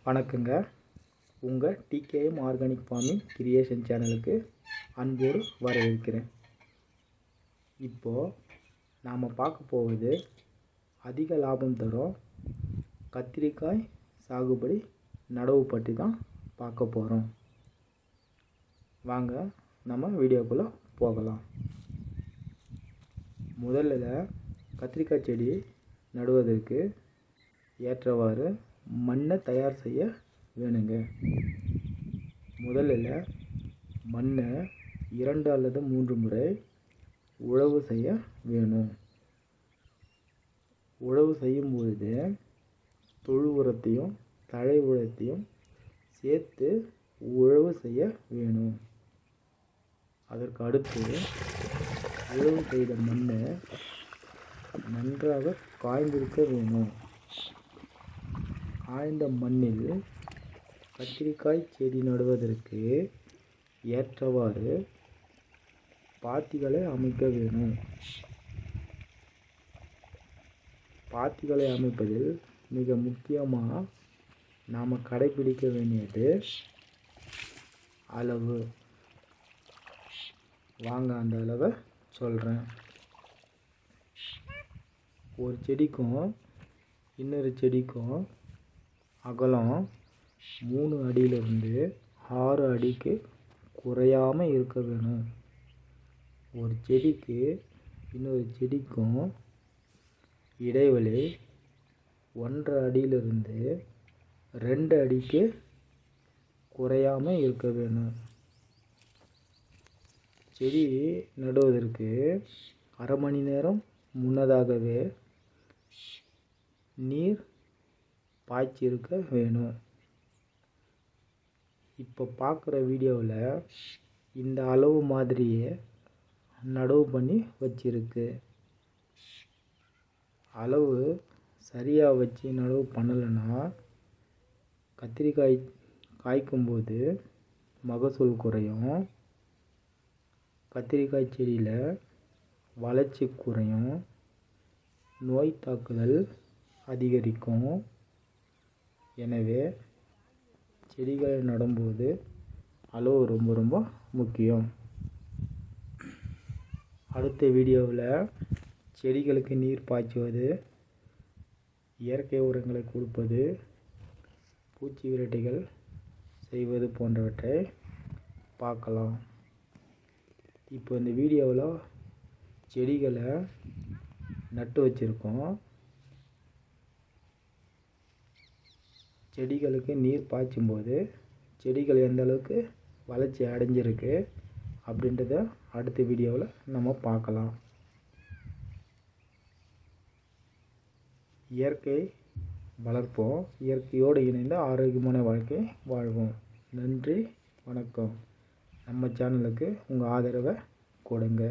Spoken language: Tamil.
வணக்கங்க. உங்கள் டிகேஎம் ஆர்கானிக் ஃபார்மிங் கிரியேஷன் சேனலுக்கு அன்போடு வரவேற்கிறேன். இப்போது நாம் பார்க்க போவது அதிக லாபம் தரும் கத்திரிக்காய் சாகுபடி நடவு பற்றி தான் பார்க்க போகிறோம். வாங்க நம்ம வீடியோக்குள்ளே போகலாம். முதல்ல கத்திரிக்காய் செடி நடுவதற்கு ஏற்றவாறு மண்ணை தயார் செய்ய வேணுங்க. முதலில் மண்ணை 2 அல்லது 3 முறை உழவு செய்ய வேணும். உழவு செய்யும் பொழுது தொழு உரத்தையும் தழை உரத்தையும் சேர்த்து உழவு செய்ய வேணும். அதற்கு அடுத்து உழவு செய்த மண்ணை நன்றாக காய்ந்திருக்க வேணும். காய்ந்த மண்ணில் கத்திரிக்காய் செடி நடுவதற்கு ஏற்றவாறு பாத்திகளை அமைக்க வேணும். பாத்திகளை அமைப்பதில் மிக முக்கியமாக நாம் கடைபிடிக்க வேண்டியது அளவு. வாங்க அந்த அளவை சொல்கிறேன். ஒரு செடிக்கும் இன்னொரு செடிக்கும் அகலம் 3 அடியிலிருந்து 6 அடிக்கு குறையாமல் இருக்க வேணும். ஒரு செடிக்கு இன்னொரு செடிக்கும் இடைவெளி 1.5 அடியிலிருந்து 2 அடிக்கு குறையாமல் இருக்க வேணும். செடி நடுவதற்கு அரை மணி நேரம் முன்னதாகவே நீர் பாய்ச்சிருக்க வேணும். இப்போ பார்க்குற வீடியோவில் இந்த அளவு மாதிரியே நடவு பண்ணி வச்சிருக்கு. அளவு சரியாக வச்சு நடவு பண்ணலைன்னா கத்திரிக்காய் காய்க்கும்போது மகசூல் குறையும். கத்திரிக்காய் செடியில் வளர்ச்சி குறையும். நோய் தாக்குதல் அதிகரிக்கும். எனவே செடிகளை நடும்போது அளவு ரொம்ப முக்கியம். அடுத்த வீடியோவில் செடிகளுக்கு நீர் பாய்ச்சுவது, இயற்கை உரங்களை கொடுப்பது, பூச்சி விரட்டிகள் செய்வது போன்றவற்றை பார்க்கலாம். இப்போ இந்த வீடியோவில் செடிகளை நட்டு வச்சுருக்கோம். செடிகளுக்கு நீர் பாய்ச்சும்போது செடிகள் எந்த அளவுக்கு வளர்ச்சி அடைஞ்சிருக்கு அப்படின்றத அடுத்த வீடியோவில் நம்ம பார்க்கலாம். இயற்கை வளர்ப்போம், இயற்கையோடு இணைந்த ஆரோக்கியமான வாழ்க்கை வாழ்வோம். நன்றி, வணக்கம். நம்ம சேனலுக்கு உங்கள் ஆதரவை கொடுங்க.